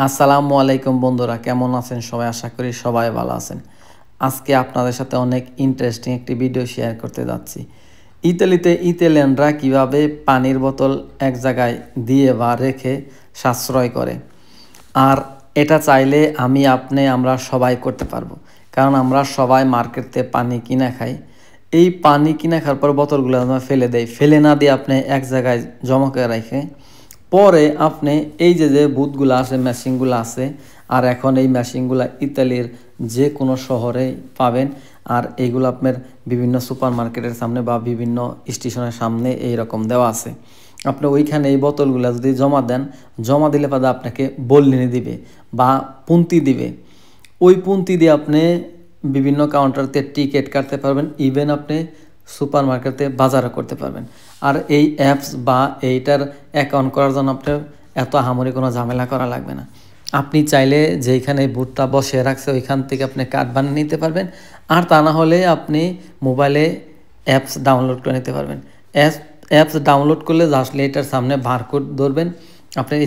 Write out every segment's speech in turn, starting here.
আসসালামু আলাইকুম বন্ধুরা, কেমন আছেন সবাই? আশা করি সবাই ভালো আছেন। আজকে আপনাদের সাথে অনেক ইন্টারেস্টিং একটি ভিডিও শেয়ার করতে যাচ্ছি। ইতালিতে ইতালিয়ানরা কিভাবে পানির বোতল এক জায়গায় দিয়ে বা রেখে সাশ্রয় করে। আর এটা চাইলে আমরা সবাই করতে পারবো, কারণ আমরা সবাই মার্কেটে পানি কিনে খাই। এই পানি কিনে খাওয়ার পর বোতলগুলো আমরা ফেলে দেয়, ফেলে না দিয়ে আপনি এক জায়গায় জমা করে রেখে পরে আপনি এই যে বুথগুলো আছে, মেশিনগুলো আছে, আর এখন এই মেশিনগুলো ইতালির যে কোনো শহরে পাবেন। আর এইগুলো আপনার বিভিন্ন সুপার মার্কেটের সামনে বা বিভিন্ন স্টেশনের সামনে এই রকম দেওয়া আছে। আপনি ওইখানে এই বোতলগুলো যদি জমা দেন, জমা দিলে পাদা আপনাকে বল্লিনি দিবে বা পুন্তি দিবে। ওই পুন্তি দিয়ে আপনি বিভিন্ন কাউন্টারতে টিকিট কাটতে পারবেন, ইভেন আপনি সুপার মার্কেটে বাজারও করতে পারবেন। আর এই অ্যাপস বা এইটার অ্যাকাউন্ট করার জন্য আপনার এত আহামরি কোনো ঝামেলা করা লাগবে না। আপনি চাইলে যেইখানে বুথটা বসিয়ে রাখছে ওইখান থেকে আপনি কার্ড বানিয়ে নিতে পারবেন। আর তা না হলে আপনি মোবাইলে অ্যাপস ডাউনলোড করে নিতে পারবেন। অ্যাপস ডাউনলোড করলে আসলে এটার সামনে বারকোড ধরবেন, আপনার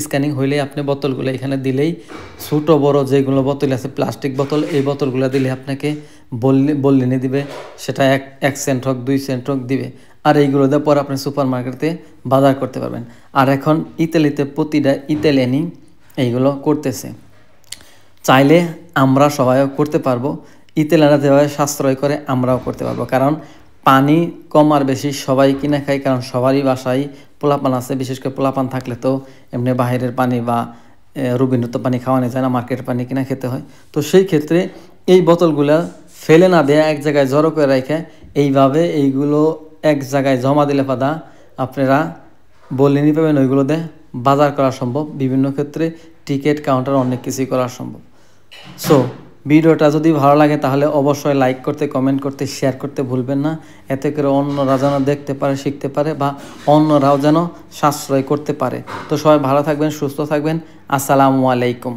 স্ক্যানিং হইলে আপনি বোতলগুলো এখানে দিলেই ছোটো বড় যেগুলো বোতল আছে, প্লাস্টিক বোতল, এই বোতলগুলো দিলে আপনাকে বল্লিনি দিবে। সেটা 1 সেন্ট হোক 2 সেন্ট হোক দিবে। আর এইগুলো দিয়ে পরে আপনি সুপার মার্কেটে বাজার করতে পারবেন। আর এখন ইতালিতে প্রতিটা ইতালিয়ানই এইগুলো করতেছে। চাইলে আমরা সবাইও করতে পারবো। ইতালিয়ানরা যেভাবে সাশ্রয় করে আমরাও করতে পারবো, কারণ পানি কম আর বেশি সবাই কিনে খায়। কারণ সবারই বাসায় পোলাপান আছে, বিশেষ করে পোলাপান থাকলে তো এমনি বাহিরের পানি বা রবীন্দ্র পানি খাওয়ানো যায় না, মার্কেটের পানি কিনে খেতে হয়। তো সেই ক্ষেত্রে এই বোতলগুলো ফেলে না দেয়া এক জায়গায় জড়ো করে রেখে এইভাবে এইগুলো এক জায়গায় জমা দিলে পাদা আপনারা বলিনি পাবেন, ওইগুলো দিয়ে বাজার করা সম্ভব। বিভিন্ন ক্ষেত্রে টিকিট কাউন্টার অনেক কিছুই করা সম্ভব। সো ভিডিওটা যদি ভালো লাগে তাহলে অবশ্যই লাইক করতে, কমেন্ট করতে, শেয়ার করতে ভুলবেন না। এতে করে অন্যরা যেন দেখতে পারে, শিখতে পারে বা অন্যরাও যেন সাশ্রয় করতে পারে। তো সবাই ভালো থাকবেন, সুস্থ থাকবেন। আসসালামু আলাইকুম।